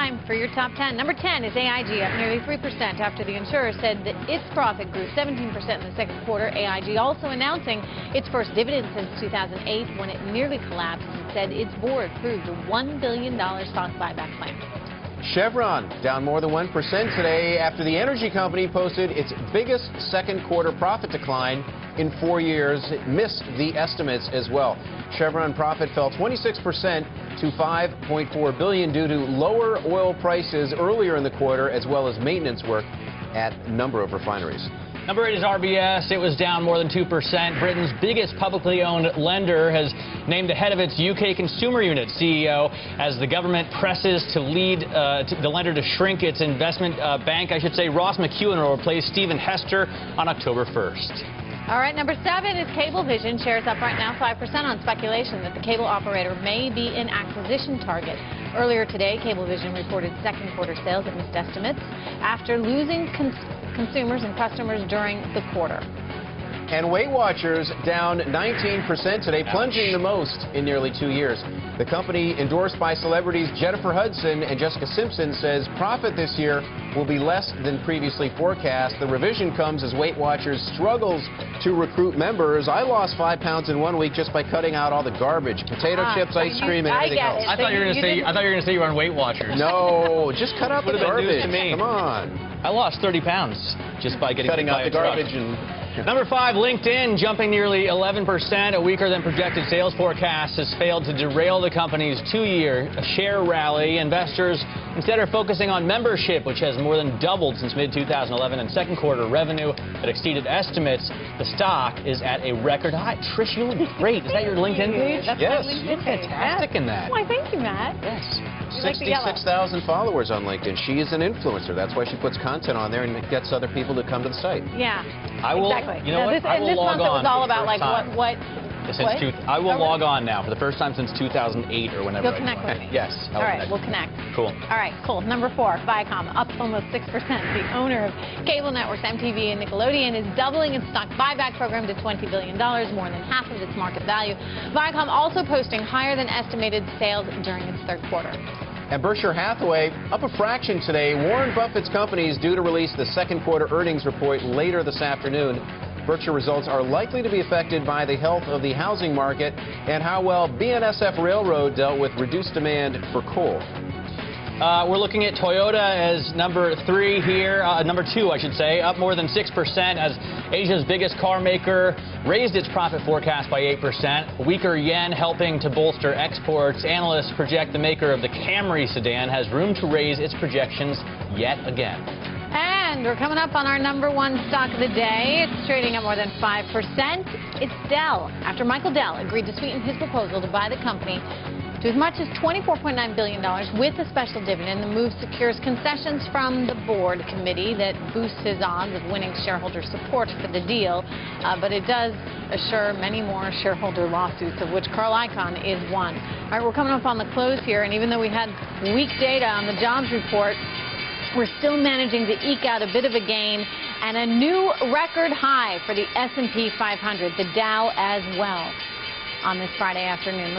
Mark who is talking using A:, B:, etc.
A: Time for your top 10. Number 10 is AIG, up nearly 3% after the insurer said that its profit grew 17% in the second quarter. AIG also announcing its first dividend since 2008 when it nearly collapsed and said its board approved a $1 billion stock buyback plan.
B: Chevron down more than 1% today after the energy company posted its biggest second quarter profit decline in 4 years. It missed the estimates as well. Chevron profit fell 26% to $5.4 billion due to lower oil prices earlier in the quarter, as well as maintenance work at a number of refineries.
C: Number 8 is RBS. It was down more than 2%. Britain's biggest publicly owned lender has named the head of its UK consumer unit CEO as the government presses to lead the lender to shrink its investment bank. Ross McEwen will replace Stephen Hester on October 1st.
A: All right, number 7 is Cablevision. Shares up right now 5% on speculation that the cable operator may be an acquisition target. Earlier today, Cablevision reported second quarter sales that missed estimates after losing consumers and customers during the quarter.
B: And Weight Watchers down 19% today, plunging the most in nearly 2 years. The company, endorsed by celebrities Jennifer Hudson and Jessica Simpson, says profit this year will be less than previously forecast. The revision comes as Weight Watchers struggles to recruit members. I lost 5 pounds in 1 week just by cutting out all the garbage, potato chips, ice cream, and everything else.
C: I thought you were going to say you were on Weight Watchers.
B: No, just cut out the garbage. Come on.
C: I lost 30 pounds just by cutting out the garbage. Number 5, LinkedIn, jumping nearly 11%. A weaker than projected sales forecast has failed to derail the company's 2-year share rally. Investors instead are focusing on membership, which has more than doubled since mid-2011, and second quarter revenue that exceeded estimates. The stock is at a record high. Trish, you look great. Is that your LinkedIn page?
A: That's
B: yes.
A: my LinkedIn page.
B: Fantastic in that.
A: Why, thank you, Matt.
B: Yes.
A: Like
B: 66,000 followers on LinkedIn. She is an influencer. That's why she puts content on there and it gets other people to come to the site.
A: Yeah, exactly.
C: You know what? I will
A: this
C: log
A: month
C: on.
A: It was all about like what?
C: I will log on now for the first time since 2008 or whenever.
A: You'll connect with me.
C: Yes.
A: All right, we'll connect.
C: Cool.
A: All right, cool. Number 4, Viacom, up almost 6%. The owner of cable networks MTV and Nickelodeon is doubling its stock buyback program to $20 billion, more than half of its market value. Viacom also posting higher than estimated sales during its third quarter.
B: And Berkshire Hathaway up a fraction today. Warren Buffett's company is due to release the second quarter earnings report later this afternoon. Berkshire results are likely to be affected by the health of the housing market and how well BNSF Railroad dealt with reduced demand for coal.
C: We're looking at Toyota as number 3 here, number 2, I should say, up more than 6% as Asia's biggest car maker raised its profit forecast by 8%. Weaker yen helping to bolster exports. Analysts project the maker of the Camry sedan has room to raise its projections yet again.
A: And we're coming up on our number 1 stock of the day. It's trading at more than 5%. It's Dell, after Michael Dell agreed to sweeten his proposal to buy the company to as much as $24.9 billion with a special dividend. The move secures concessions from the board committee that boosts his odds of winning shareholder support for the deal, but it does assure many more shareholder lawsuits, of which Carl Icahn is one. All right, we're coming up on the close here, and even though we had weak data on the jobs report, we're still managing to eke out a bit of a gain and a new record high for the S&P 500, the Dow as well, on this Friday afternoon.